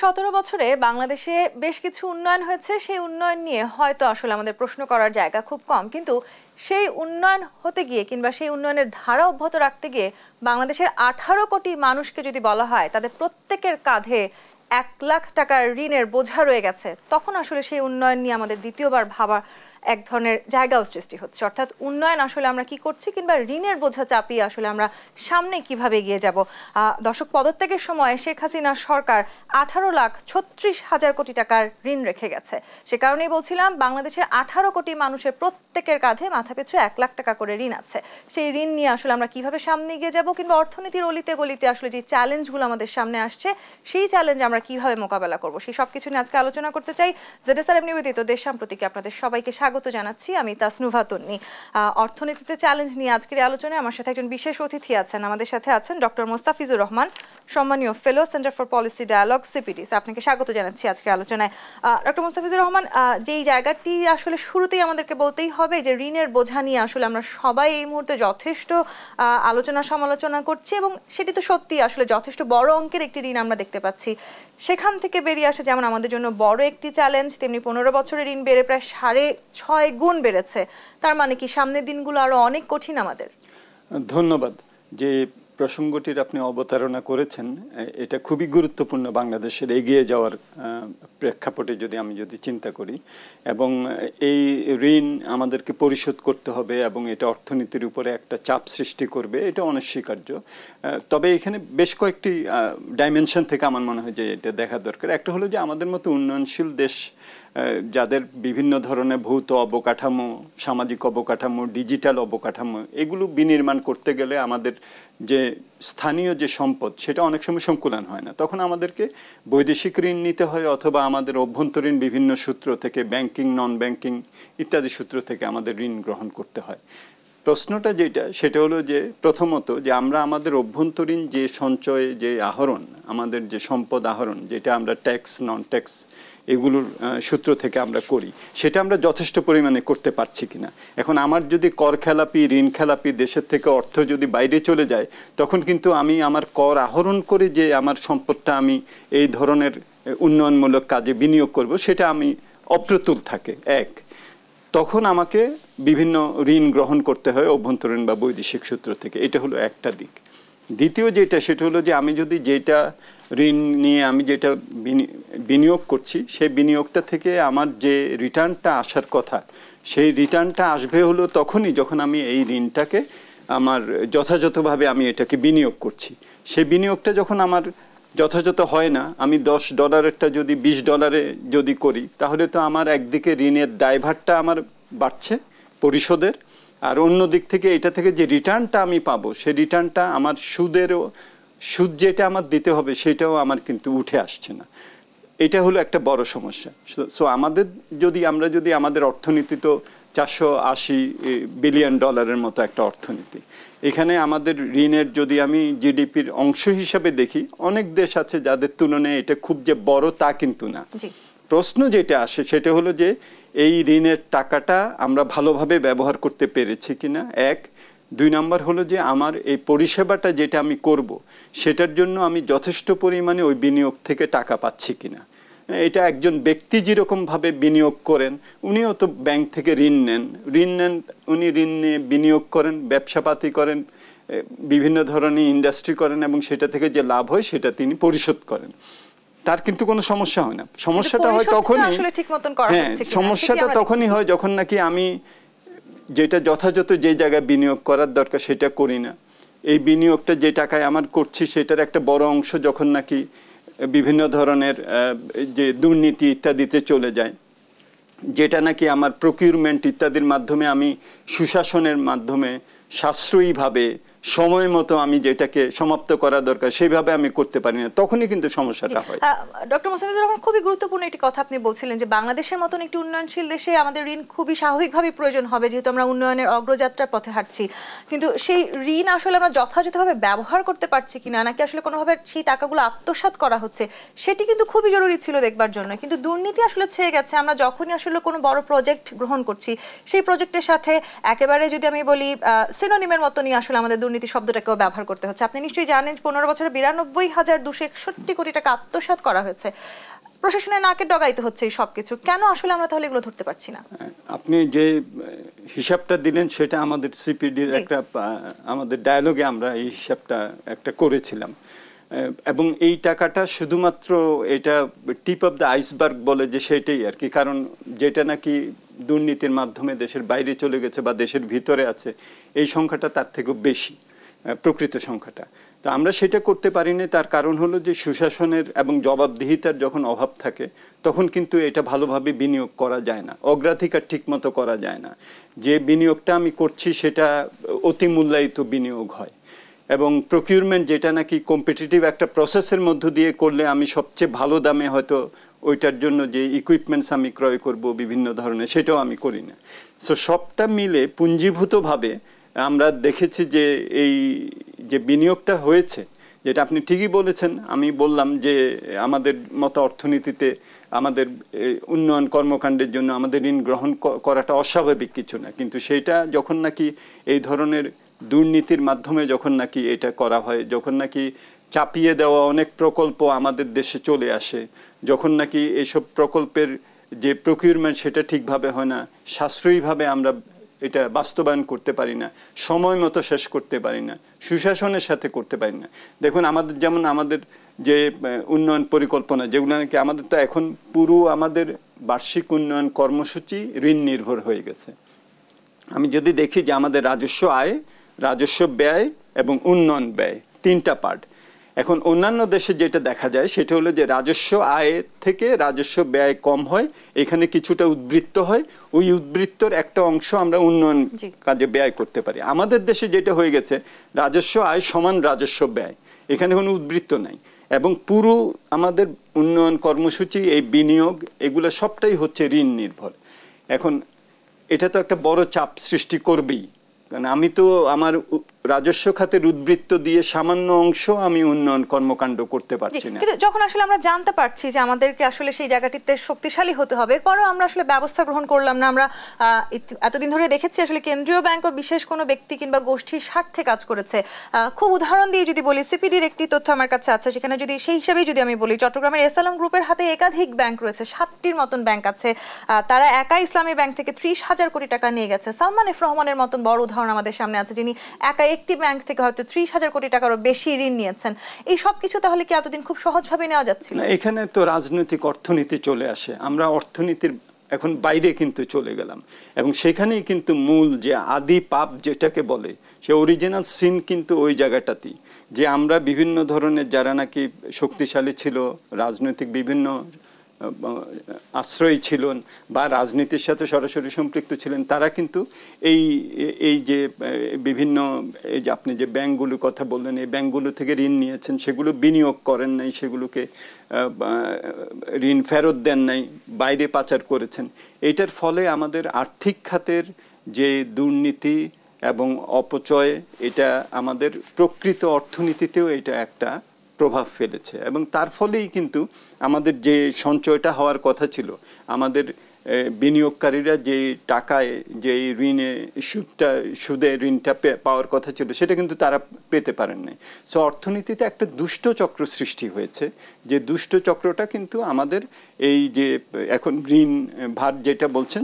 17 বছরে বাংলাদেশে বেশ কিছু উন্নয়ন হয়েছে। সেই উন্নয়ন নিয়ে হয়তো আসলে আমাদের প্রশ্ন করার জায়গা খুব কম, কিন্তু সেই উন্নয়ন হতে গিয়ে কিংবা সেই উন্নয়নের ধারা অব্যাহত রাখতে গিয়ে বাংলাদেশের 18 কোটি মানুষকে যদি বলা হয় তাদের প্রত্যেকের কাঁধে 1 লাখ টাকার ঋণের বোঝা রয়ে গেছে, তখন আসলে সেই উন্নয়ন নিয়ে আমাদের দ্বিতীয়বার ভাবা এক ধরনের জায়গাও সৃষ্টি হচ্ছে। অর্থাৎ উন্নয়ন আসলে আমরা কি করছি কিংবা ঋণের বোঝা চাপিয়ে আসলে আমরা সামনে কিভাবে এগিয়ে যাব। দর্শক, পদত্যাগের সময় শেখ হাসিনা সরকার 18,36,000 কোটি টাকার ঋণ রেখে গেছে। সে কারণেই বলছিলাম বাংলাদেশের 18 কোটি মানুষের প্রত্যেকের কাঁধে মাথাপিছু 1 লাখ টাকা করে ঋণ আছে। সেই ঋণ নিয়ে আসলে আমরা কিভাবে সামনে এগিয়ে যাব কিংবা অর্থনীতির অলিতে গলিতে আসলে যে চ্যালেঞ্জগুলো আমাদের সামনে আসছে সেই চ্যালেঞ্জ আমরা কিভাবে মোকাবেলা করব, সেই সব কিছু নিয়ে আজকে আলোচনা করতে চাই। জেডএসআরএম নিবেদিত দেশ সাম্প্রতিকে আপনাদের সবাইকে স্বাগত জানাচ্ছি। আমি তাসনুভা তন্নি। অর্থনীতিতে চ্যালেঞ্জ নিয়ে আজকের আলোচনায় আমার সাথে একজন বিশেষ অতিথি আছেন। আমাদের সাথে আছেন ডক্টর মোস্তাফিজুর রহমান, সম্মানীয় fellow, centre for policy dialogue, CPD. আপনাকে স্বাগত জানাচ্ছি আজকের আলোচনায়। ডক্টর মোস্তাফিজুর রহমান, যেই জায়গাটি আসলে শুরুতেই আমাদেরকে বলতেই হবে যে ঋণের বোঝা নিয়ে আসলে আমরা সবাই এই মুহূর্তে যথেষ্ট আলোচনা সমালোচনা করছি এবং সেটি তো সত্যি আসলে যথেষ্ট বড় অঙ্কের একটি ঋণ আমরা দেখতে পাচ্ছি। সেখান থেকে বেরিয়ে আসা যেমন আমাদের জন্য বড় একটি চ্যালেঞ্জ, তেমনি 15 বছরের ঋণ বেড়ে প্রায় 6.5 গুণ বেড়েছে। তার মানে কি সামনের দিনগুলো আরো অনেক কঠিন আমাদের? ধন্যবাদ। যে প্রসঙ্গটির আপনি অবতারণা করেছেন এটা খুবই গুরুত্বপূর্ণ বাংলাদেশের এগিয়ে যাওয়ার প্রেক্ষাপটে যদি চিন্তা করি, এবং এই ঋণ আমাদেরকে পরিশোধ করতে হবে এবং এটা অর্থনীতির উপরে একটা চাপ সৃষ্টি করবে, এটা অনস্বীকার্য। তবে এখানে বেশ কয়েকটি ডাইমেনশন থেকে আমার মনে হয় যে এটা দেখা দরকার। একটা হলো যে আমাদের মতো উন্নয়নশীল দেশ যাদের বিভিন্ন ধরনের ভৌত অবকাঠামো, সামাজিক অবকাঠামো, ডিজিটাল অবকাঠামো, এগুলো বিনির্মাণ করতে গেলে আমাদের যে স্থানীয় যে সম্পদ সেটা অনেক সময় সংকুলান হয় না। তখন আমাদেরকে বৈদেশিক ঋণ নিতে হয় অথবা আমাদের অভ্যন্তরীণ বিভিন্ন সূত্র থেকে, ব্যাংকিং, নন ব্যাংকিং ইত্যাদি সূত্র থেকে আমাদের ঋণ গ্রহণ করতে হয়। প্রশ্নটা সেটা হলো যে প্রথমত যে আমরা আমাদের অভ্যন্তরীণ যে সঞ্চয়, যে আহরণ, আমাদের যে সম্পদ আহরণ, যেটা আমরা ট্যাক্স, নন ট্যাক্স এগুলোর সূত্র থেকে আমরা করি, সেটা আমরা যথেষ্ট পরিমাণে করতে পারছি কিনা। এখন আমার যদি কর খেলাপি, ঋণ খেলাপি দেশের থেকে অর্থ যদি বাইরে চলে যায়, তখন কিন্তু আমি আমার কর আহরণ করে যে আমার সম্পদটা আমি এই ধরনের উন্নয়নমূলক কাজে বিনিয়োগ করব, সেটা আমি অপ্রতুল থাকে। তখন আমাকে বিভিন্ন ঋণ গ্রহণ করতে হয় অভ্যন্তরীণ বা বৈদেশিক সূত্র থেকে। এটা হলো একটা দিক। দ্বিতীয় সেটা হলো যে আমি যদি যেটা ঋণ নিয়ে আমি যেটা বিনিয়োগ করছি, সেই বিনিয়োগটা থেকে আমার যে রিটার্নটা আসার কথা, সেই রিটার্নটা আসবে হলো তখনই যখন আমি এই ঋণটাকে আমার যথাযথভাবে আমি এটাকে বিনিয়োগ করছি। সেই বিনিয়োগটা যখন আমার যথাযথ হয় না, আমি $10 যদি $20 যদি করি, তাহলে তো আমার একদিকে ঋণের দায়ভারটা আমার বাড়ছে পরিশোধের, আর অন্য দিক থেকে এটা থেকে যে রিটার্নটা আমি পাবো, সেই রিটার্নটা আমার সুদ যেটা আমার দিতে হবে সেটাও আমার কিন্তু উঠে আসছে না। এটা হলো একটা বড় সমস্যা। সো আমরা যদি আমাদের অর্থনীতি তো $480 বিলিয়ন মতো একটা অর্থনীতি, এখানে আমাদের ঋণের যদি আমি জিডিপির অংশ হিসাবে দেখি, অনেক দেশ আছে যাদের তুলনায় এটা খুব যে বড় তা কিন্তু না। প্রশ্ন যেটা আসে সেটা হলো যে এই ঋণের টাকাটা আমরা ভালোভাবে ব্যবহার করতে পেরেছি কিনা, 2 নম্বর হলো যে আমার এই পরিষেবাটা যেটা আমি করব, সেটার জন্য আমি যথেষ্ট পরিমাণে ওই বিনিয়োগ থেকে টাকা পাচ্ছি কিনা। এটা একজন ব্যক্তি যেরকমভাবে বিনিয়োগ করেন, উনিও তো ব্যাংক থেকে ঋণ নেন, উনি ঋণ নিয়ে বিনিয়োগ করেন, ব্যবসাপাতি করেন, বিভিন্ন ধরনের ইন্ডাস্ট্রি করেন, এবং সেটা থেকে যে লাভ হয় সেটা তিনি পরিশোধ করেন। তার কিন্তু কোনো সমস্যা হয় না। সমস্যাটা হয় তখনই হয় যখন নাকি আমি যেটা যথাযথ যে জায়গায় বিনিয়োগ করার দরকার সেটা করি না। এই বিনিয়োগটা যে টাকায় আমার করছি সেটার একটা বড় অংশ যখন নাকি বিভিন্ন ধরনের যে দুর্নীতি ইত্যাদিতে চলে যায়, যেটা নাকি আমার প্রকিউরমেন্ট ইত্যাদির মাধ্যমে আমি সুশাসনের মাধ্যমে সাশ্রয়ীভাবে সময় মতো আমি যেটাকে সমাপ্ত করা দরকার সেইভাবে আমি করতে পারি না, তখনই কিন্তু সমস্যাটা হয়। ডক্টর মোস্তাফিজুর রহমান, খুবই গুরুত্বপূর্ণ একটি কথা আপনি বলছিলেন যে বাংলাদেশের মতন একটি উন্নয়নশীল দেশে আমাদের ঋণ খুবই স্বাভাবিকভাবে প্রয়োজন হবে, যেহেতু আমরা উন্নয়নের অগ্রযাত্রার পথে হাঁটছি। কিন্তু সেই ঋণ আসলে আমরা যথাযথভাবে ব্যবহার করতে পারছি কিনা, নাকি আসলে কোনোভাবে সেই টাকাগুলো আত্মসাৎ করা হচ্ছে, সেটি কিন্তু খুবই জরুরি ছিল দেখবার জন্য। কিন্তু দুর্নীতি আসলে ছেয়ে গেছে। আমরা যখনই আসলে কোনো বড় প্রজেক্ট গ্রহণ করছি, সেই প্রজেক্টের সাথে একেবারে যদি আমি বলি সিনোনিমের মতনই আসলে আমাদের দুর্নীতি শব্দটাকেও ব্যবহার করতে হচ্ছে। আপনি নিশ্চয়ই জানেন 15 বছরে 92,261 কোটি টাকা আত্মসাৎ করা হয়েছে। প্রশাসনের নাকের ডগাইতে হচ্ছে এই সবকিছু। কেন আসলে আমরা তাহলে এগুলো ধরতে পারছি না? আপনি যে হিসাবটা দিলেন সেটা আমাদের সিপিডির একটা আমাদের ডায়ালগে আমরা এই হিসাবটা একটা করেছিলাম, এবং এই টাকাটা শুধুমাত্র এটা টিপ অফ দ্য আইসবার্গ বলে যে সেটাই আর কি, কারণ যেটা নাকি দুর্নীতির মাধ্যমে দেশের বাইরে চলে গেছে বা দেশের ভিতরে আছে এই সংখ্যাটা তার থেকেও বেশি প্রকৃত সংখ্যাটা। তো আমরা সেটা করতে পারিনি, তার কারণ হলো যে সুশাসনের এবং জবাবদিহিতার যখন অভাব থাকে তখন কিন্তু এটা ভালোভাবে বিনিয়োগ করা যায় না, অগ্রাধিকার ঠিকমতো করা যায় না। যে বিনিয়োগটা আমি করছি সেটা অতি মূল্যায়িত বিনিয়োগ হয়, এবং প্রকিউরমেন্ট যেটা নাকি কম্পিটিটিভ একটা প্রসেসের মধ্য দিয়ে করলে আমি সবচেয়ে ভালো দামে হয়তো ওইটার জন্য যে ইকুইপমেন্টস আমি ক্রয় করব বিভিন্ন ধরনের, সেটাও আমি করি না। সো সবটা মিলে পুঞ্জীভূতভাবে আমরা দেখেছি যে এই যে বিনিয়োগটা হয়েছে, যেটা আপনি ঠিকই বলেছেন, আমি বললাম যে আমাদের মতো অর্থনীতিতে আমাদের উন্নয়ন কর্মকাণ্ডের জন্য আমাদের ঋণ গ্রহণ করাটা অস্বাভাবিক কিছু না, কিন্তু সেইটা যখন নাকি এই ধরনের দুর্নীতির মাধ্যমে যখন নাকি এটা করা হয়, যখন নাকি চাপিয়ে দেওয়া অনেক প্রকল্প আমাদের দেশে চলে আসে, যখন নাকি এইসব প্রকল্পের যে প্রকিউরমেন্ট সেটা ঠিকভাবে হয় না, সাশ্রয়ীভাবে আমরা এটা বাস্তবায়ন করতে পারি না, সময় মতো শেষ করতে পারি না, সুশাসনের সাথে করতে পারি না। দেখুন আমাদের যেমন আমাদের যে উন্নয়ন পরিকল্পনা যেগুলো নাকি আমাদের তো এখন পুরো আমাদের বার্ষিক উন্নয়ন কর্মসূচি ঋণ নির্ভর হয়ে গেছে। আমি যদি দেখি যে আমাদের রাজস্ব আয়, রাজস্ব ব্যয় এবং উন্নয়ন ব্যয় তিনটা পার্ট। এখন অন্যান্য দেশে যেটা দেখা যায় সেটা হলো যে রাজস্ব আয় থেকে রাজস্ব ব্যয় কম হয়, এখানে কিছুটা উদ্বৃত্ত হয়, ওই উদ্বৃত্তর একটা অংশ আমরা উন্নয়ন কাজে ব্যয় করতে পারি। আমাদের দেশে যেটা হয়ে গেছে রাজস্ব আয় সমান রাজস্ব ব্যয়, এখানে কোনো উদ্বৃত্ত নাই, এবং পুরো আমাদের উন্নয়ন কর্মসূচি এই বিনিয়োগ এগুলো সবটাই হচ্ছে ঋণ নির্ভর। এখন এটা তো একটা বড় চাপ সৃষ্টি করবেই, কারণ আমি তো আমার রাজস্ব খাতের উদ্বৃত্ত দিয়ে সামান্য অংশ আমি উন্নয়ন কর্মকাণ্ড করতে পারছি না। কিন্তু যখন আসলে আমরা জানতে পারছি যে আমাদেরকে আসলে সেই জায়গাটিতে শক্তিশালী হতে হবে, এরপরও আমরা আসলে ব্যবস্থা গ্রহণ করলাম না। আমরা এতদিন ধরে দেখেছি আসলে কেন্দ্রীয় ব্যাংক ও বিশেষ কোনো ব্যক্তি কিংবা গোষ্ঠীর স্বার্থে কাজ করেছে। খুব উদাহরণ দিয়ে যদি বলি, সিপিডির একটি তথ্য আমার কাছে আছে, সেখানে যদি সেই হিসাবেই যদি আমি বলি, চট্টগ্রামের এসএলএম গ্রুপের হাতে একাধিক ব্যাংক রয়েছে, 7টির মতন ব্যাংক আছে। তারা একা ইসলামী ব্যাংক থেকে 30,000 কোটি টাকা নিয়ে গেছে। সালমান এফ রহমানের মতন বড় উদাহরণ আমাদের সামনে আছে, যিনি একা একটি ব্যাংক থেকে হয়তো 30,000 কোটি টাকারও বেশি ঋণ নিয়েছেন। এই সব কিছু তাহলে কি এতদিন খুব সহজভাবে নেওয়া যাচ্ছিল? এখানে তো রাজনৈতিক অর্থনীতি চলে আসে, আমরা অর্থনীতির এখন বাইরে কিন্তু চলে গেলাম, এবং সেখানেই কিন্তু মূল যে আদি পাপ যেটাকে বলে সে অরিজিনাল সিন কিন্তু ওই জায়গাটাতেই, যে আমরা বিভিন্ন ধরনের যারা নাকি শক্তিশালী ছিল, রাজনৈতিক বিভিন্ন আশ্রয় ছিলেন বা রাজনীতির সাথে সরাসরি সম্পৃক্ত ছিলেন, তারা কিন্তু এই যে বিভিন্ন এই যে আপনি যে ব্যাংকগুলোর কথা বললেন, এই ব্যাংকগুলো থেকে ঋণ নিয়েছেন, সেগুলো বিনিয়োগ করেন নাই, সেগুলোকে ঋণ ফেরত দেন নাই, বাইরে পাচার করেছেন। এটার ফলে আমাদের আর্থিক খাতের যে দুর্নীতি এবং অপচয়, এটা আমাদের প্রকৃত অর্থনীতিতেও এটা একটা প্রভাব ফেলেছে, এবং তার ফলেই কিন্তু আমাদের যে সঞ্চয়টা হওয়ার কথা ছিল, আমাদের বিনিয়োগকারীরা যে টাকায় যে ঋণে সুদে ঋণটা পাওয়ার কথা ছিল সেটা কিন্তু তারা পেতে পারেন নাই। সো অর্থনীতিতে একটা দুষ্ট চক্র সৃষ্টি হয়েছে, যে দুষ্ট চক্রটা কিন্তু আমাদের এই যে এখন ঋণ ভার যেটা বলছেন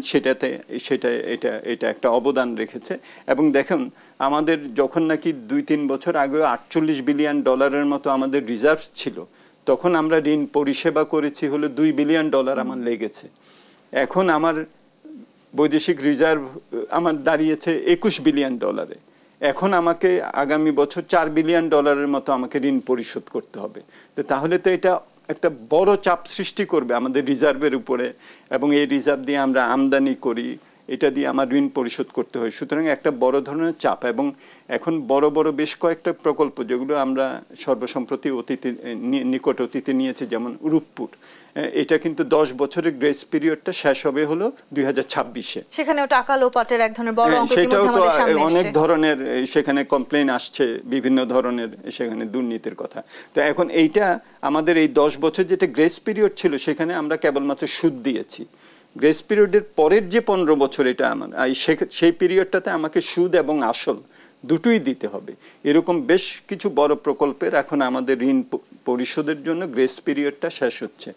এটা একটা অবদান রেখেছে। এবং দেখুন আমাদের যখন নাকি 2-3 বছর আগে $48 বিলিয়ন মতো আমাদের রিজার্ভ ছিল, তখন আমরা ঋণ পরিষেবা করেছি হলো $2 বিলিয়ন আমার লেগেছে। এখন আমার বৈদেশিক রিজার্ভ আমার দাঁড়িয়েছে $21 বিলিয়ন। এখন আমাকে আগামী বছর $4 বিলিয়ন মতো আমাকে ঋণ পরিশোধ করতে হবে। তো তাহলে তো এটা একটা বড় চাপ সৃষ্টি করবে আমাদের রিজার্ভের উপরে, এবং এই রিজার্ভ দিয়ে আমরা আমদানি করি, এটা দিয়ে আমার ঋণ পরিশোধ করতে হয়। সুতরাং একটা বড় ধরনের চাপ, এবং এখন বড় বড় বেশ কয়েকটা প্রকল্প যেগুলো আমরা সর্বসম্প্রতি নিকট অতীতে নিয়েছি, যেমন রূপপুর, এটা কিন্তু 10 বছরের গ্রেস পিরিয়ডটা শেষ হবে হলো 2026-এ। সেখানেও টাকা লোপাটের এক ধরনের বড় অঙ্ক সেটাও তো অনেক ধরনের সেখানে কমপ্লেইন আসছে, বিভিন্ন ধরনের সেখানে দুর্নীতির কথা। তো এখন এইটা আমাদের এই 10 বছর যেটা গ্রেস পিরিয়ড ছিল, সেখানে আমরা কেবলমাত্র সুদ দিয়েছি। গ্রেস পিরিয়ডের পরের যে 15 বছর, এটা আমার সেই পিরিয়ডটাতে আমাকে সুদ এবং আসল দুটোই দিতে হবে। এরকম বেশ কিছু বড় প্রকল্পের এখন আমাদের ঋণ পরিশোধের জন্য গ্রেস পিরিয়ডটা শেষ হচ্ছে।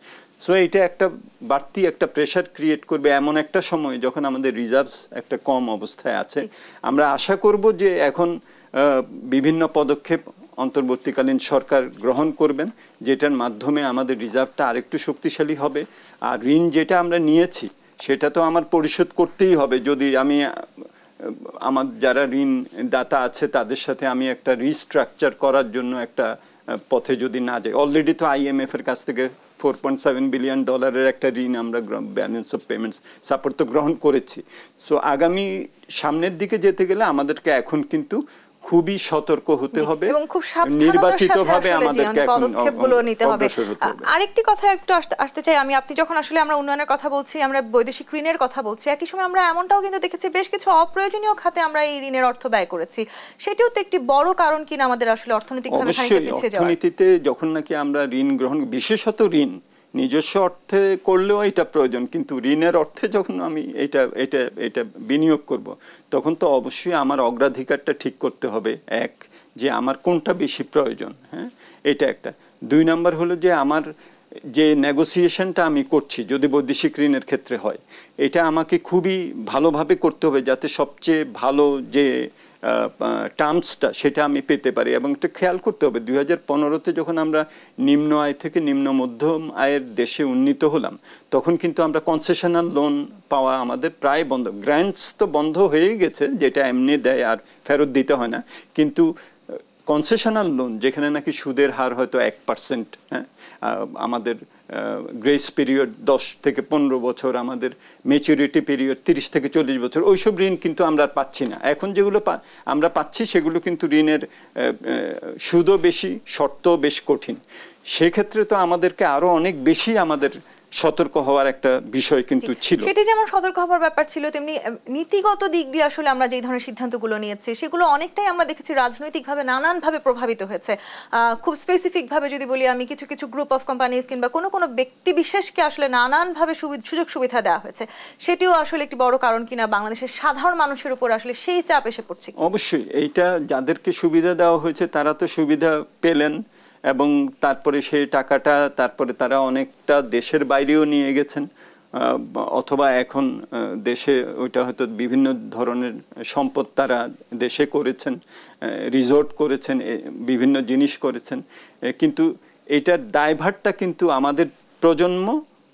সো এটা একটা বাড়তি একটা প্রেশার ক্রিয়েট করবে এমন একটা সময় যখন আমাদের রিজার্ভস একটা কম অবস্থায় আছে। আমরা আশা করব যে এখন বিভিন্ন পদক্ষেপ অন্তর্বর্তীকালীন সরকার গ্রহণ করবেন, যেটার মাধ্যমে আমাদের রিজার্ভটা আরেকটু শক্তিশালী হবে। আর ঋণ যেটা আমরা নিয়েছি সেটা তো আমার পরিশোধ করতেই হবে। যদি আমি আমার যারা ঋণ দাতা আছে তাদের সাথে আমি একটা রিস্ট্রাকচার করার জন্য একটা পথে যদি না যাই, অলরেডি তো IMF এর কাছ থেকে $4.7 বিলিয়ন একটা ঋণ আমরা ব্যালেন্স অফ পেমেন্টস সাপোর্ট তো গ্রহণ করেছি। সো আগামী সামনের দিকে যেতে গেলে আমাদেরকে এখন কিন্তু খুবই সতর্ক হতে হবে এবং খুব নির্বাচিতভাবে আমাদেরকে পদক্ষেপগুলো নিতে হবে। আরেকটি কথা একটু আসতে চাই আমি, আপনি যখন আসলে আমরা উন্নয়নের কথা বলছি, আমরা বৈদেশিক ঋণের কথা বলছি, একই সময় আমরা এমনটাও কিন্তু দেখেছি বেশ কিছু অপ্রয়োজনীয় খাতে আমরা এই ঋণের অর্থ ব্যয় করেছি। সেটিও তো একটি বড় কারণ কিনা আমাদের আসলে অর্থনৈতিকভাবে খানিকটা পিছিয়ে যাওয়ার। অর্থনীতিতে যখন নাকি আমরা ঋণ গ্রহণ, বিশেষত ঋণ নিজস্ব অর্থে করলেও এটা প্রয়োজন, কিন্তু ঋণের অর্থে যখন আমি এটা বিনিয়োগ করব তখন তো অবশ্যই আমার অগ্রাধিকারটা ঠিক করতে হবে। এক, যে আমার কোনটা বেশি প্রয়োজন, হ্যাঁ, এটা একটা। 2 নাম্বার হলো যে আমার যে নেগোসিয়েশনটা আমি করছি যদি বৈদেশিক ঋণের ক্ষেত্রে হয়, এটা আমাকে খুবই ভালোভাবে করতে হবে যাতে সবচেয়ে ভালো যে টার্মসটা সেটা আমি পেতে পারি। এবং এটা খেয়াল করতে হবে 2015-তে যখন আমরা নিম্ন আয় থেকে নিম্ন মধ্যম আয়ের দেশে উন্নীত হলাম তখন কিন্তু আমরা কনসেশনাল লোন পাওয়া আমাদের প্রায় বন্ধ। গ্র্যান্টস তো বন্ধ হয়ে গেছে, যেটা এমনি দেয় আর ফেরত দিতে হয় না, কিন্তু কনসেশনাল লোন যেখানে নাকি সুদের হার হয়তো 1%, হ্যাঁ, আমাদের গ্রেস পিরিয়ড 10 থেকে 15 বছর, আমাদের ম্যাচুরিটি পিরিয়ড 30 থেকে 40 বছর, ওইসব ঋণ কিন্তু আমরা পাচ্ছি না। এখন যেগুলো আমরা পাচ্ছি সেগুলো কিন্তু ঋণের সুদও বেশি, শর্তও বেশ কঠিন। সেক্ষেত্রে তো আমাদেরকে আরো অনেক বেশি আমাদের সতর্ক হওয়ার একটা বিষয় কিন্তু ছিল। সেটি যেমন সতর্ক হওয়ার ব্যাপার ছিল, তেমনি নীতিগত দিক দিয়ে আসলে আমরা যেই ধরনের সিদ্ধান্তগুলো নিয়েছি সেগুলো অনেকটাই আমরা দেখেছি রাজনৈতিকভাবে নানানভাবে প্রভাবিত হয়েছে। খুব স্পেসিফিক ভাবে যদি বলি আমি, কিছু কিছু গ্রুপ অফ কোম্পানিজ কিংবা কোনো কোনো ব্যক্তি বিশেষকে আসলে নানানভাবে সুযোগ সুবিধা দেওয়া হয়েছে। সেটিও আসলে একটি বড় কারণ কিনা বাংলাদেশের সাধারণ মানুষের উপর আসলে সেই চাপ এসে পড়ছে। অবশ্যই এইটা যাদেরকে সুবিধা দেওয়া হয়েছে তারা তো সুবিধা পেলেন এবং তারপরে সেই টাকাটা তারপরে তারা অনেকটা দেশের বাইরেও নিয়ে গেছেন, অথবা এখন দেশে ওইটা হয়তো বিভিন্ন ধরনের সম্পদ তারা দেশে করেছেন, রিসোর্ট করেছেন, বিভিন্ন জিনিস করেছেন। কিন্তু এটার দায়ভারটা কিন্তু আমাদের প্রজন্ম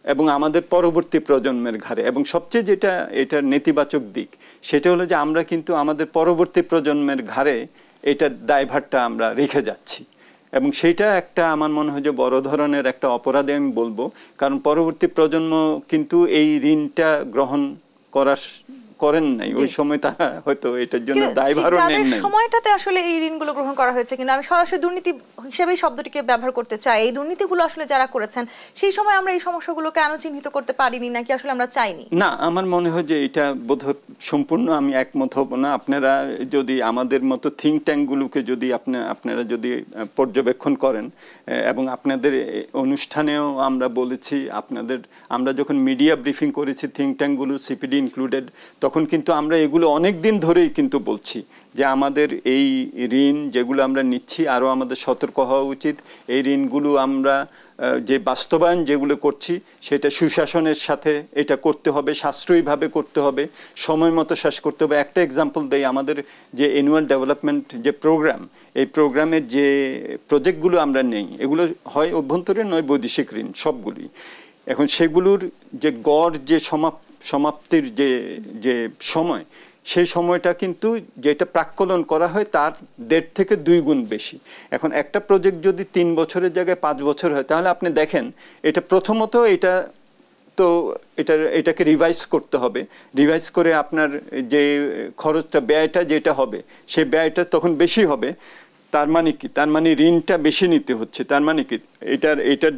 এবং আমাদের পরবর্তী প্রজন্মের ঘাড়ে। এবং সবচেয়ে যেটা এটার নেতিবাচক দিক সেটা হলো যে আমরা কিন্তু আমাদের পরবর্তী প্রজন্মের ঘাড়ে এটার দায়ভারটা আমরা রেখে যাচ্ছি। এবং সেইটা একটা আমার মনে হয় যে বড় ধরনের একটা অপরাধে আমি বলবো, কারণ পরবর্তী প্রজন্ম কিন্তু এই ঋণটা গ্রহণ করেন নাই ওই সময়, তারা হয়তো এটার জন্য দায়ভারও নেন নাই। সময়টাতে আসলে এই ঋণগুলো গ্রহণ করা হয়েছে কিনা, আমি সরাসরি দুর্নীতি হিসেবে শব্দটিকে ব্যবহার করতে চাই। এই দুর্নীতিগুলো আসলে যারা করেছেন সেই সময় আমরা এই সমস্যাগুলো কেন চিহ্নিত করতে পারিনি, নাকি আসলে আমরা চাইনি? না, আমার মনে হয় যে এটা বোধহয় সম্পূর্ণ আমি একমত হব না। আপনারা যদি আমাদের মতো থিঙ্ক ট্যাঙ্কগুলোকে যদি আপনারা যদি পর্যবেক্ষণ করেন, এবং আপনাদের অনুষ্ঠানেও আমরা বলেছি, আমরা যখন মিডিয়া ব্রিফিং করেছি থিঙ্ক ট্যাঙ্কগুলো সিপিডি ইনক্লুডেড, তখন কিন্তু আমরা এগুলো অনেক দিন ধরেই কিন্তু বলছি যে আমাদের এই ঋণ যেগুলো আমরা নিচ্ছি আরও আমাদের সতর্ক হওয়া উচিত। এই ঋণগুলো আমরা যে বাস্তবায়ন যেগুলো করছি সেটা সুশাসনের সাথে এটা করতে হবে, সাশ্রয়ীভাবে করতে হবে, সময় মতো শেষ করতে হবে। একটা এক্সাম্পল দেই, আমাদের যে অ্যানুয়াল ডেভেলপমেন্ট যে প্রোগ্রাম, এই প্রোগ্রামের যে প্রজেক্টগুলো আমরা নেই এগুলো হয় অভ্যন্তরীণ নয় বৈদেশিক ঋণ সবগুলি। এখন সেগুলোর যে গড় যে সমাপ্তির যে সময়, সেই সময়টা কিন্তু যেটা প্রাক্কলন করা হয় তার 1.5 থেকে 2 গুণ বেশি। এখন একটা প্রজেক্ট যদি 3 বছরের জায়গায় 5 বছর হয় তাহলে আপনি দেখেন এটা প্রথমত এটাকে রিভাইজ করতে হবে। রিভাইজ করে আপনার যে খরচটা ব্যয়টা যেটা হবে সেই ব্যয়টা তখন বেশি হবে। তার মানে কি? তার মানে ঋণটা বেশি নিতে হচ্ছে। তার মানে কি? এটার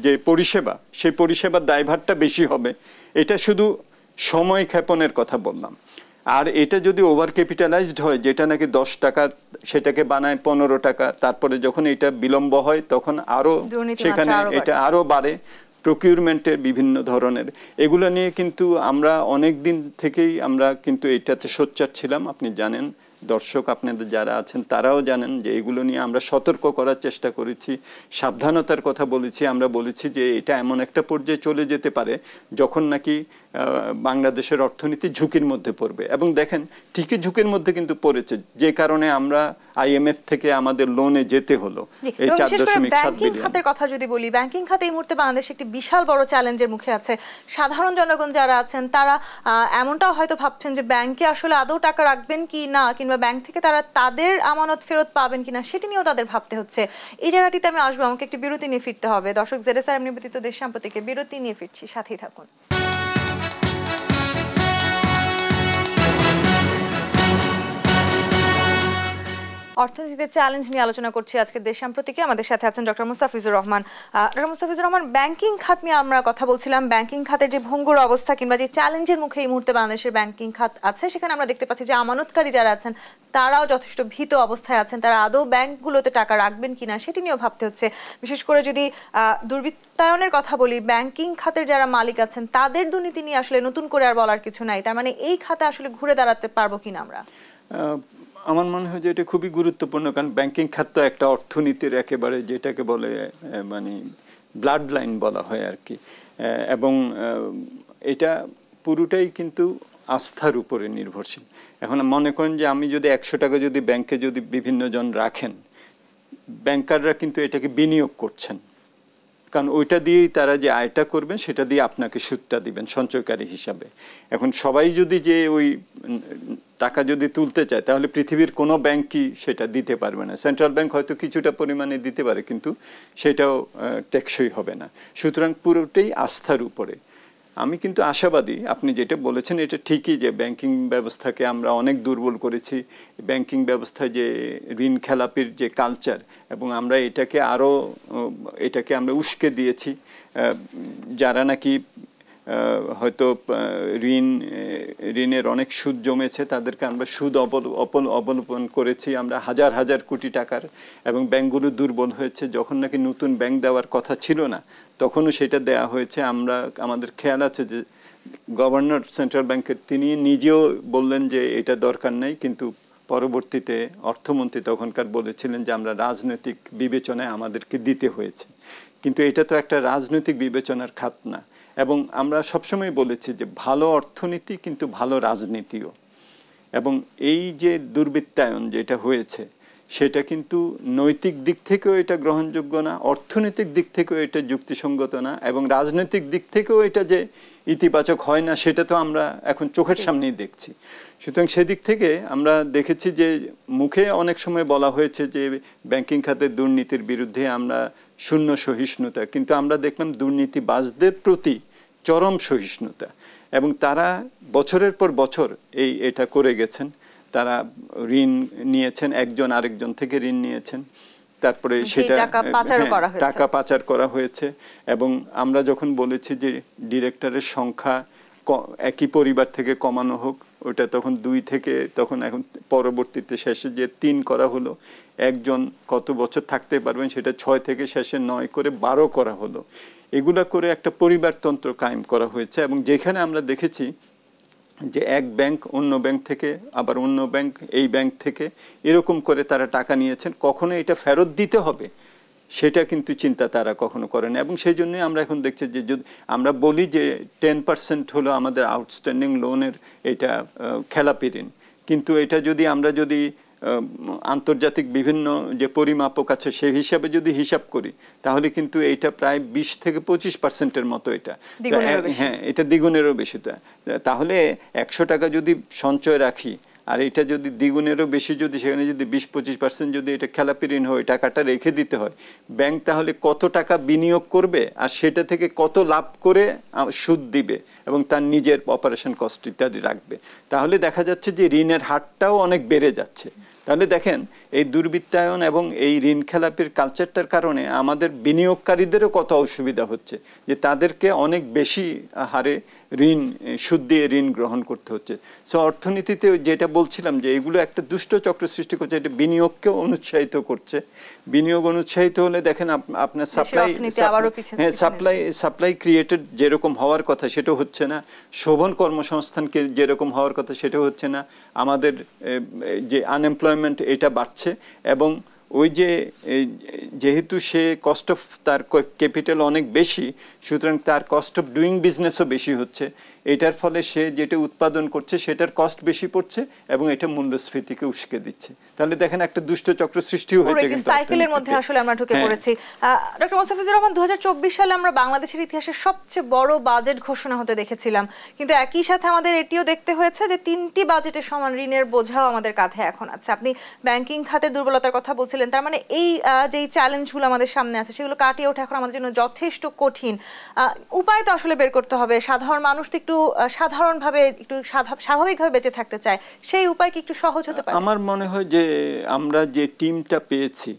যে পরিষেবা, সেই পরিষেবার দায়ভারটা বেশি হবে। এটা শুধু সময় ক্ষেপণের কথা বললাম। আর এটা যদি ওভার ক্যাপিটালাইজড হয়, যেটা নাকি 10 টাকা সেটাকে বানায় 15 টাকা, তারপরে যখন এটা বিলম্ব হয় তখন আরো সেখানে এটা আরো বাড়ে। প্রকিউরমেন্টের বিভিন্ন ধরনের এগুলো নিয়ে কিন্তু আমরা অনেক দিন থেকেই আমরা কিন্তু এটাতে সোচ্চার ছিলাম। আপনি জানেন দর্শক আপনাদের যারা আছেন তারাও জানেন যে এগুলো নিয়ে আমরা সতর্ক করার চেষ্টা করেছি, সাবধানতার কথা বলেছি। আমরা বলেছি যে এটা এমন একটা পর্যায়ে চলে যেতে পারে যখন নাকি বাংলাদেশের অর্থনীতি ঝুঁকির মধ্যে পড়বে। এবং দেখেন ঠিকই ঝুঁকির মধ্যে কিন্তু পড়েছে, যে কারণে আমরা IMF থেকে আমাদের লোনে যেতে হলো এই 4.7 বিলিয়ন। খাতের কথা যদি বলি, ব্যাংকিং খাতে এই মুহূর্তে বাংলাদেশ একটি বিশাল বড় চ্যালেঞ্জের মুখে আছে। সাধারণ জনগণ যারা আছেন তারা এমনটাও হয়তো ভাবছেন যে ব্যাংকে আসলে আদৌ টাকা রাখবেন কি না, কিংবা ব্যাংক থেকে তারা তাদের আমানত ফেরত পাবেন কিনা সেটি নিয়েও তাদের ভাবতে হচ্ছে। এই জায়গাটিতে আমি আসবো, আমাকে একটি বিরতি নিয়ে ফিরতে হবে। দর্শক, ZSRM নিবেদিত দেশ সম্প্রতিকে বিরতি নিয়ে ফিরছি, সাথেই থাকুন। অর্থনীতিতে চ্যালেঞ্জ নিয়ে আলোচনা করছি আজকে দেশ সম্প্রতিকে। আমাদের সাথে আছেন doctor Mustafizur Rahman. Doctor Mustafizur Rahman, banking খাত নিয়ে আমরা কথা বলছিলাম। ব্যাংকিং খাতের যে ভঙ্গুর অবস্থা কিংবা যে চ্যালেঞ্জের মুখে এই মুহূর্তে বাংলাদেশের ব্যাংকিং খাত আছে, সেখানে আমরা দেখতে পাচ্ছি যে আমানতকারী যারা আছেন তারাও যথেষ্ট ভীত অবস্থায় আছেন। তারা আদৌ ব্যাংকগুলোতে টাকা রাখবেন কিনা সেটি নিয়েও ভাবতে হচ্ছে। বিশেষ করে যদি দুর্বৃত্তায়নের কথা বলি, ব্যাংকিং খাতের যারা মালিক আছেন তাদের দুর্নীতি নিয়ে আসলে নতুন করে আর বলার কিছু নাই। তার মানে এই খাতে আসলে ঘুরে দাঁড়াতে পারবো কিনা আমরা? আমার মনে হয় যে এটা খুবই গুরুত্বপূর্ণ, কারণ ব্যাংকিং খাত তো একটা অর্থনীতির একেবারে যেটাকে বলে মানে ব্লাড লাইন বলা হয় আর কি। এবং এটা পুরোটাই কিন্তু আস্থার উপরে নির্ভরশীল। এখন মনে করেন যে আমি যদি 100 টাকা যদি ব্যাংকে যদি বিভিন্ন জন রাখেন, ব্যাংকাররা কিন্তু এটাকে বিনিয়োগ করছেন, কারণ ওইটা দিয়েই তারা যে আয়টা করবেন সেটা দিয়ে আপনাকে সুদটা দিবেন সঞ্চয়কারী হিসাবে। এখন সবাই যদি যে ওই টাকা যদি তুলতে চায় তাহলে পৃথিবীর কোনো ব্যাংকই সেটা দিতে পারবে না। সেন্ট্রাল ব্যাংক হয়তো কিছুটা পরিমাণে দিতে পারে, কিন্তু সেটাও টেকসই হবে না। সুতরাং পুরোটাই আস্থার উপরে। আমি কিন্তু আশাবাদী, আপনি যেটা বলেছেন এটা ঠিকই যে ব্যাংকিং ব্যবস্থাকে আমরা অনেক দুর্বল করেছি। ব্যাংকিং ব্যবস্থায় যে ঋণ খেলাপির যে কালচার, এবং আমরা এটাকে আমরা উস্কে দিয়েছি। যারা নাকি হয়তো ঋণের অনেক সুদ জমেছে তাদেরকে আমরা সুদ অবলম্বন করেছি আমরা হাজার হাজার কোটি টাকার, এবং ব্যাংকগুলো দুর্বল হয়েছে। যখন নাকি নতুন ব্যাংক দেওয়ার কথা ছিল না তখনও সেটা দেয়া হয়েছে। আমাদের খেয়াল আছে যে গভর্নর সেন্ট্রাল ব্যাংকের তিনি নিজেও বললেন যে এটা দরকার নেই, কিন্তু পরবর্তীতে অর্থমন্ত্রী তখনকার বলেছিলেন যে আমরা রাজনৈতিক বিবেচনায় আমাদেরকে দিতে হয়েছে। কিন্তু এটা তো একটা রাজনৈতিক বিবেচনার খাত না। এবং আমরা সবসময় বলেছি যে ভালো অর্থনীতি কিন্তু ভালো রাজনীতিও। এবং এই যে দুর্বৃত্তায়ন যেটা হয়েছে সেটা কিন্তু নৈতিক দিক থেকেও এটা গ্রহণযোগ্য না, অর্থনৈতিক দিক থেকেও এটা যুক্তিসঙ্গত না, এবং রাজনৈতিক দিক থেকেও এটা যে ইতিবাচক হয় না সেটা তো আমরা এখন চোখের সামনেই দেখছি। সুতরাং সেদিক থেকে আমরা দেখেছি যে মুখে অনেক সময় বলা হয়েছে যে ব্যাংকিং খাতের দুর্নীতির বিরুদ্ধে আমরা শূন্য সহিষ্ণুতা, কিন্তু আমরা দেখলাম দুর্নীতিবাজদের প্রতি চরম সহিষ্ণুতা, এবং তারা বছরের পর বছর এটা করে গেছেন। তারা ঋণ নিয়েছেন, একজন আরেকজন থেকে ঋণ নিয়েছেন, তারপরে সেটা টাকা পাচার করা হয়েছে। এবং আমরা যখন বলেছি যে ডিরেক্টরের সংখ্যা একই পরিবার থেকে কমানো হোক, ওটা তখন 2 থেকে তখন এখন পরবর্তীতে শেষে যে 3 করা হলো। একজন কত বছর থাকতে পারবেন সেটা 6 থেকে শেষে 9 করে 12 করা হলো। এগুলা করে একটা পরিবারতন্ত্র কায়েম করা হয়েছে। এবং যেখানে আমরা দেখেছি যে এক ব্যাংক অন্য ব্যাংক থেকে, আবার অন্য ব্যাংক এই ব্যাংক থেকে, এরকম করে তারা টাকা নিয়েছেন, কখনো এটা ফেরত দিতে হবে সেটা কিন্তু চিন্তা তারা কখনো করেন। এবং সেই জন্যই আমরা এখন দেখছি যে যদি আমরা বলি যে 10% হলো আমাদের আউটস্ট্যান্ডিং লোনের এটা খেলাপি ঋণ, কিন্তু এটা যদি আমরা আন্তর্জাতিক বিভিন্ন যে পরিমাপক আছে সেই হিসাবে যদি হিসাব করি তাহলে কিন্তু এটা প্রায় 20 থেকে 25%-এর মতো। এটা হ্যাঁ, এটা দ্বিগুণেরও বেশি। তাহলে 100 টাকা যদি সঞ্চয় রাখি আর এটা যদি দ্বিগুণেরও বেশি, যদি সেখানে যদি 20-25% যদি এটা খেলাপি ঋণ হয়, টাকাটা রেখে দিতে হয়, ব্যাংক তাহলে কত টাকা বিনিয়োগ করবে আর সেটা থেকে কত লাভ করে সুদ দিবে এবং তার নিজের অপারেশন কস্ট ইত্যাদি রাখবে। তাহলে দেখা যাচ্ছে যে ঋণের হারটাও অনেক বেড়ে যাচ্ছে। তাহলে দেখেন এই দুর্বৃত্তায়ন এবং এই ঋণ খেলাপির কালচারটার কারণে আমাদের বিনিয়োগকারীদেরও কত অসুবিধা হচ্ছে, যে তাদেরকে অনেক বেশি হারে ঋণ সুদ দিয়ে ঋণ গ্রহণ করতে হচ্ছে। সো অর্থনীতিতে যেটা বলছিলাম যে এগুলো একটা দুষ্ট চক্র সৃষ্টি করছে, এটা বিনিয়োগকেও অনুৎসাহিত করছে। বিনিয়োগ অনুৎসাহিত হলে দেখেন আপনার সাপ্লাই ক্রিয়েটেড যেরকম হওয়ার কথা সেটা হচ্ছে না, শোভন কর্মসংস্থানকে যেরকম হওয়ার কথা সেটা হচ্ছে না, আমাদের যে আনএমপ্লয়মেন্ট এটা বাড়ছে এবং ওই যে যেহেতু সে কস্ট অফ তার ক্যাপিটাল অনেক বেশি, সুতরাং তার কস্ট অফ ডুইং বিজনেসও বেশি হচ্ছে। এটার ফলে সে যেটা উৎপাদন করছে সেটার কস্ট বেশি পড়ছে এবং এটা মূল্যস্ফীতিকে উস্কে দিচ্ছে। তাহলে দেখেন একটা দুষ্ট চক্র সৃষ্টি হয়েছে, কিন্তু সাইকেলের মধ্যে আসলে আমরা ঢুকে পড়েছি। ডক্টর মোস্তাফিজুর রহমান, 2024 সালে আমরা বাংলাদেশের ইতিহাসে সবচেয়ে বড় বাজেট ঘোষণা হতে দেখেছিলাম, কিন্তু একই সাথে আমাদের এটিও দেখতে হয়েছে যে 3টি বাজেটের সমান ঋণের বোঝাও আমাদের কাঁধে এখন আছে। আপনি ব্যাংকিং খাতের দুর্বলতার কথা বলছিলেন, তার মানে এই যেই চ্যালেঞ্জগুলো আমাদের সামনে আছে সেগুলো কাটিয়ে ওঠা এখন আমাদের জন্য যথেষ্ট কঠিন। উপায় তো আসলে বের করতে হবে। সাধারণ মানুষ তো একটু সাধারণভাবে একটু স্বাভাবিকভাবে বেঁচে থাকতে চায়, সেই উপায় কি একটু সহজ হতে পারে? আমার মনে হয় যে আমরা যে টিমটা পেয়েছি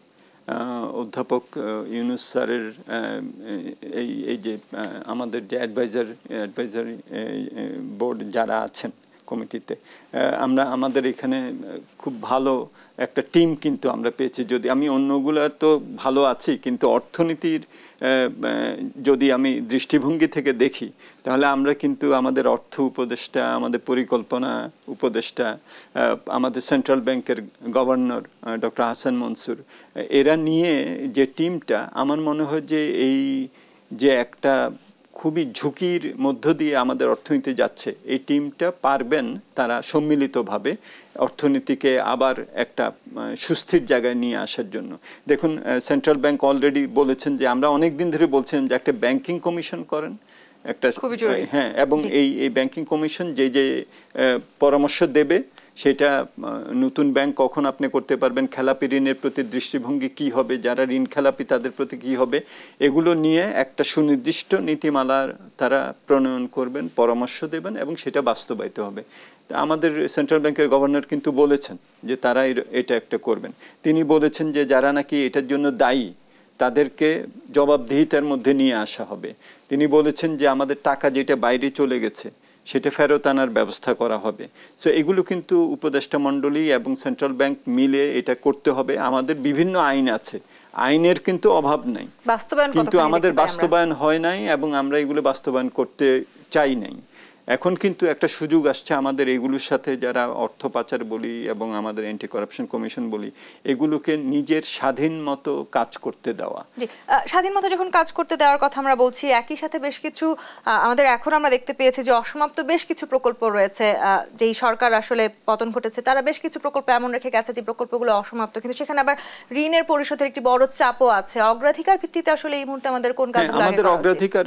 অধ্যাপক ইউনুস স্যারের, এই যে আমাদের যে অ্যাডভাইজারি বোর্ড যারা আছেন কমিটিতে, আমাদের এখানে খুব ভালো একটা টিম কিন্তু আমরা পেয়েছি। যদি আমি অন্যগুলো তো ভালো আছি, কিন্তু অর্থনীতির যদি আমি দৃষ্টিভঙ্গি থেকে দেখি তাহলে আমরা কিন্তু আমাদের অর্থ উপদেষ্টা, আমাদের পরিকল্পনা উপদেষ্টা, আমাদের সেন্ট্রাল ব্যাংকের গভর্নর ডক্টর হাসান মনসুর, এরা নিয়ে যে টিমটা, আমার মনে হয় যে এই যে একটা খুবই ঝুঁকির মধ্য দিয়ে আমাদের অর্থনীতি যাচ্ছে, এই টিমটা পারবেন তারা সম্মিলিতভাবে অর্থনীতিকে আবার একটা সুস্থির জায়গায় নিয়ে আসার জন্য। দেখুন, সেন্ট্রাল ব্যাংক অলরেডি বলেছেন যে আমরা অনেক দিন ধরে বলছিলাম যে একটা ব্যাংকিং কমিশন করেন, একটা, হ্যাঁ, এবং এই ব্যাংকিং কমিশন যে পরামর্শ দেবে সেটা নতুন ব্যাংক কখন আপনি করতে পারবেন, খেলাপি ঋণের প্রতি দৃষ্টিভঙ্গি কি হবে, যারা ঋণ খেলাপি তাদের প্রতি কি হবে, এগুলো নিয়ে একটা সুনির্দিষ্ট নীতিমালার তারা প্রণয়ন করবেন, পরামর্শ দেবেন এবং সেটা বাস্তবায়িত হবে। আমাদের সেন্ট্রাল ব্যাংকের গভর্নর কিন্তু বলেছেন যে তারা এটা একটা করবেন। তিনি বলেছেন যে যারা নাকি এটার জন্য দায়ী তাদেরকে জবাবদিহিতার মধ্যে নিয়ে আসা হবে। তিনি বলেছেন যে আমাদের টাকা যেটা বাইরে চলে গেছে সেটা ফেরত আনার ব্যবস্থা করা হবে। সো এগুলো কিন্তু উপদেষ্টা মণ্ডলী এবং সেন্ট্রাল ব্যাংক মিলে এটা করতে হবে। আমাদের বিভিন্ন আইন আছে, আইনের কিন্তু অভাব নাই, কিন্তু আমাদের বাস্তবায়ন হয় নাই এবং আমরা এগুলো বাস্তবায়ন করতে চাই নাই। এখন কিন্তু একটা সুযোগ আসছে আমাদের এগুলোর সাথে, যারা অর্থ পাচার বলি এবং আমাদের অ্যান্টি করাপশন কমিশন বলি, এগুলোকে নিজের স্বাধীন মতো কাজ করতে দেওয়া। জি, স্বাধীন মতো যখন কাজ করতে দেওয়ার কথা আমরা বলছি, একই সাথে বেশ কিছু আমাদের এখন আমরা দেখতে পেয়েছি যে অসমাপ্ত বেশ কিছু প্রকল্প রয়েছে। যেই সরকার আসলে পতন ঘটেছে তারা বেশ কিছু প্রকল্প এমন রেখে গেছে যে প্রকল্পগুলো অসমাপ্ত, কিন্তু সেখানে আবার ঋণের পরিশোধের একটি বড় চাপও আছে। অগ্রাধিকার ভিত্তিতে আসলে এই মুহূর্তে আমাদের কোন কাজগুলো আমাদের অগ্রাধিকার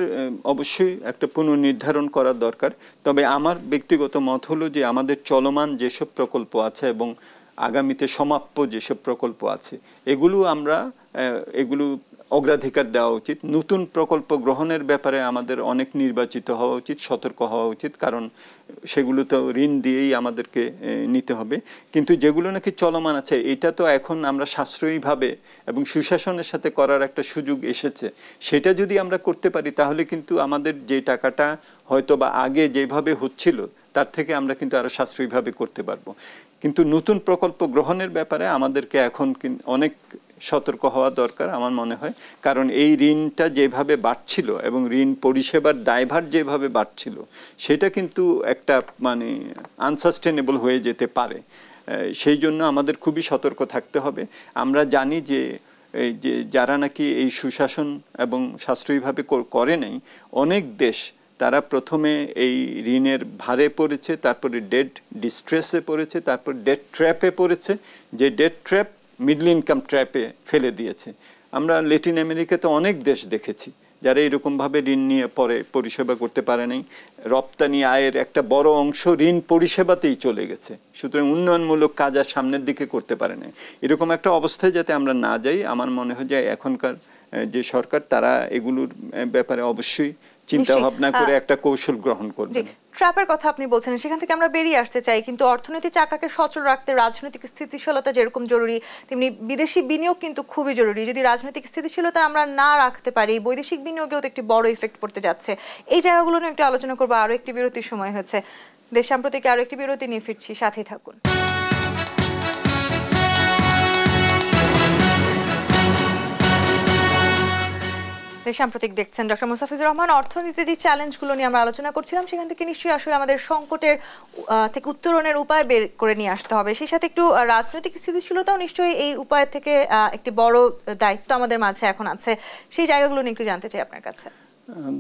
অবশ্যই একটা পুনর্নির্ধারণ করা দরকার। তবে আমার ব্যক্তিগত মত হলো যে আমাদের চলমান যেসব প্রকল্প আছে এবং আগামীতে সমাপ্য যেসব প্রকল্প আছে এগুলো অগ্রাধিকার দেওয়া উচিত। নতুন প্রকল্প গ্রহণের ব্যাপারে আমাদের অনেক নির্বাচিত হওয়া উচিত, সতর্ক হওয়া উচিত, কারণ সেগুলো তো ঋণ দিয়েই আমাদেরকে নিতে হবে। কিন্তু যেগুলো নাকি চলমান আছে এটা তো এখন আমরা সাশ্রয়ীভাবে এবং সুশাসনের সাথে করার একটা সুযোগ এসেছে। সেটা যদি আমরা করতে পারি তাহলে কিন্তু আমাদের যে টাকাটা হয়তো বা আগে যেভাবে হচ্ছিল তার থেকে আমরা কিন্তু আরো সাশ্রয়ীভাবে করতে পারবো। কিন্তু নতুন প্রকল্প গ্রহণের ব্যাপারে আমাদেরকে এখন অনেক সতর্ক হওয়া দরকার আমার মনে হয়, কারণ এই ঋণটা যেভাবে বাড়ছিল এবং ঋণ পরিষেবার দায়ভার যেভাবে বাড়ছিল সেটা কিন্তু একটা আনসাস্টেনেবল হয়ে যেতে পারে। সেই জন্য আমাদের খুবই সতর্ক থাকতে হবে। আমরা জানি যে যারা নাকি এই সুশাসন এবং সাশ্রয়ীভাবে করে নাই, অনেক দেশ তারা প্রথমে এই ঋণের ভারে পড়েছে, তারপরে ডেট ডিস্ট্রেসে পড়েছে, তারপর ডেট ট্র্যাপে পড়েছে, যে ডেট ট্র্যাপ মিডল ইনকাম ট্র্যাপে ফেলে দিয়েছে। আমরা ল্যাটিন আমেরিকাতে অনেক দেশ দেখেছি যারা এরকমভাবে ঋণ নিয়ে পরে পরিষেবা করতে পারে নাই। রপ্তানি আয়ের একটা বড় অংশ ঋণ পরিষেবাতেই চলে গেছে, সুতরাং উন্নয়নমূলক কাজ আর সামনের দিকে করতে পারে নাই। এরকম একটা অবস্থায় যাতে আমরা না যাই, আমার মনে হয় যে এখনকার যে সরকার তারা এগুলোর ব্যাপারে অবশ্যই চিন্তা ভাবনা করে একটা কৌশল গ্রহণ করবেন। ট্র্যাপের কথা আপনি বলছেন, সেখান থেকে আমরা বেরিয়ে আসতে চাই, কিন্তু অর্থনৈতিক চাকাকে সচল রাখতে রাজনৈতিক স্থিতিশীলতা যেরকম জরুরি, তেমনি বিদেশি বিনিয়োগ কিন্তু খুবই জরুরি। যদি রাজনৈতিক স্থিতিশীলতা আমরা না রাখতে পারি, বৈদেশিক বিনিয়োগেও তো একটি বড় ইফেক্ট পড়তে যাচ্ছে। এই জায়গাগুলো নিয়ে একটু আলোচনা করবো। আরো একটি বিরতির সময় হয়েছে, দেশ সাম্প্রতিক আরো একটি বিরতি নিয়ে ফিরছি, সাথেই থাকুন। সাম্প্রতিক দেখছেন ডক্টর মুস্তাফিজুর রহমান। অর্থনীতিতে যে চ্যালেঞ্জগুলো নিয়ে আমরা আলোচনা করছিলাম, সেখান থেকে নিশ্চয়ই আসলে আমাদের সংকটের থেকে উত্তরণের উপায় বের করে নিয়ে আসতে হবে। সেই সাথে একটু রাজনৈতিক স্থিতিশীলতাও নিশ্চয়ই এই উপায় থেকে একটি বড় দায়িত্ব আমাদের মাঝে এখন আছে। সেই জায়গাগুলো নিয়ে একটু জানতে চাই আপনার কাছে।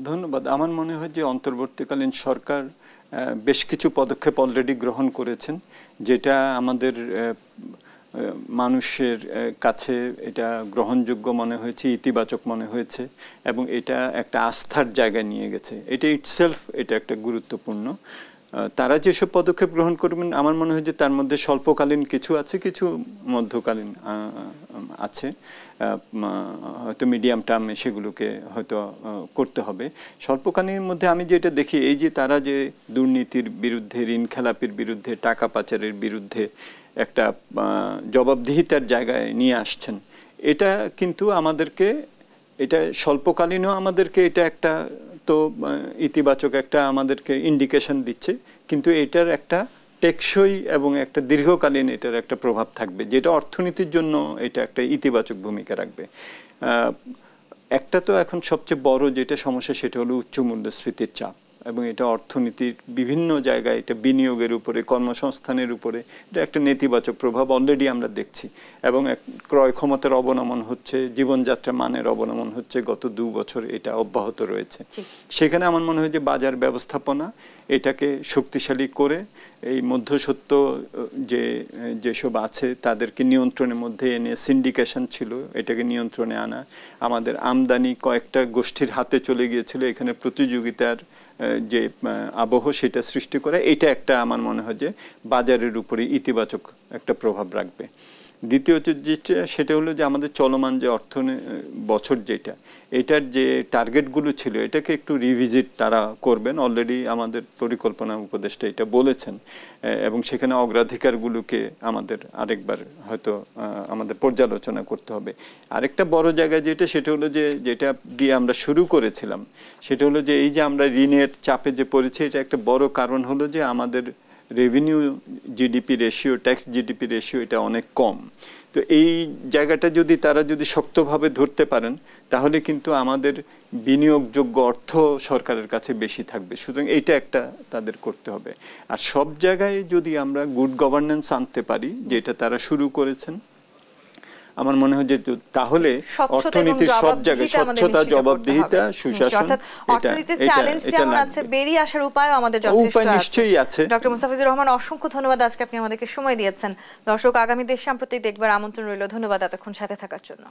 ধন্যবাদ। আমার মনে হয় যে অন্তর্বর্তীকালীন সরকার বেশ কিছু পদক্ষেপ অলরেডি গ্রহণ করেছেন, যেটা আমাদের মানুষের কাছে এটা গ্রহণযোগ্য মনে হয়েছে, ইতিবাচক মনে হয়েছে, এবং এটা একটা আস্থার জায়গায় নিয়ে গেছে। এটা ইটসেলফ এটা একটা গুরুত্বপূর্ণ। তারা যেসব পদক্ষেপ গ্রহণ করবেন, আমার মনে হয় যে তার মধ্যে স্বল্পকালীন কিছু আছে, কিছু মধ্যকালীন আছে, হয়তো মিডিয়াম টার্মে সেগুলোকে হয়তো করতে হবে। স্বল্পকালীনের মধ্যে আমি যেটা দেখি, এই যে তারা যে দুর্নীতির বিরুদ্ধে, ঋণ খেলাপির বিরুদ্ধে, টাকা পাচারের বিরুদ্ধে একটা জবাবদিহিতার জায়গায় নিয়ে আসছেন, এটা কিন্তু আমাদেরকে, এটা স্বল্পকালীনও আমাদেরকে এটা একটা তো ইতিবাচক একটা আমাদেরকে ইন্ডিকেশন দিচ্ছে, কিন্তু এটার একটা টেকসই এবং একটা দীর্ঘকালীন এটার একটা প্রভাব থাকবে, যেটা অর্থনীতির জন্য এটা একটা ইতিবাচক ভূমিকা রাখবে। একটা তো এখন সবচেয়ে বড় যেটা সমস্যা, সেটা হলো উচ্চ মূল্যস্ফীতির চাপ, এবং এটা অর্থনীতির বিভিন্ন জায়গায়, এটা বিনিয়োগের উপরে, কর্মসংস্থানের উপরে এটা একটা নেতিবাচক প্রভাব অলরেডি আমরা দেখছি, এবং ক্রয় ক্ষমতার অবনমন হচ্ছে, জীবনযাত্রার মানের অবনমন হচ্ছে, গত 2 বছর এটা অব্যাহত রয়েছে। সেখানে আমার মনে হয় যে বাজার ব্যবস্থাপনা এটাকে শক্তিশালী করে এই মধ্যস্বত্ব যেসব আছে তাদেরকে নিয়ন্ত্রণের মধ্যে এনে, সিন্ডিকেশন ছিল এটাকে নিয়ন্ত্রণে আনা, আমাদের আমদানি কয়েকটা গোষ্ঠীর হাতে চলে গিয়েছিল, এখানে প্রতিযোগিতার যে আবহ সেটা সৃষ্টি করে, এটা একটা আমার মনে হয় যে বাজারের উপরে ইতিবাচক একটা প্রভাব রাখবে। দ্বিতীয়ত যেটা, সেটা হলো যে আমাদের চলমান যে বছর যেটা, এটার যে টার্গেটগুলো ছিল এটাকে একটু রিভিজিট তারা করবেন। অলরেডি আমাদের পরিকল্পনা উপদেষ্টা এটা বলেছেন, এবং সেখানে অগ্রাধিকারগুলোকে আমাদের আরেকবার হয়তো আমাদের পর্যালোচনা করতে হবে। আরেকটা বড় জায়গা যেটা, সেটা হলো যে যেটা দিয়ে আমরা শুরু করেছিলাম, সেটা হলো যে এই যে আমরা ঋণের চাপে যে পড়েছি, এটা একটা বড় কারণ হলো যে আমাদের revenue GDP ratio, tax GDP ratio এটা অনেক কম। তো এই জায়গাটা যদি তারা যদি শক্তভাবে ধরতে পারেন, তাহলে কিন্তু আমাদের বিনিয়োগযোগ্য অর্থ সরকারের কাছে বেশি থাকবে। সুতরাং এইটা একটা তাদের করতে হবে। আর সব জায়গায় যদি আমরা গুড গভর্নেন্স আনতে পারি, যেটা তারা শুরু করেছেন, আমার মনে হয় যে তাহলে অর্থনীতির সব জায়গায় স্বচ্ছতা, জবাবদিহিতা, সুশাসন, অর্থনীতির চ্যালেঞ্জ যেমন আছে, বেরিয়ে আসার উপায়ও আমাদের যথেষ্ট আছে। নিশ্চয়ই আছে। ডক্টর মুস্তাফিজুর রহমান, অসংখ্য ধন্যবাদ, আজকে আপনি আমাদেরকে সময় দিয়েছেন। দর্শক, আগামী দেশ সাম্প্রতিক দেখবার আমন্ত্রণ রইল। ধন্যবাদ এতক্ষণ সাথে থাকার জন্য।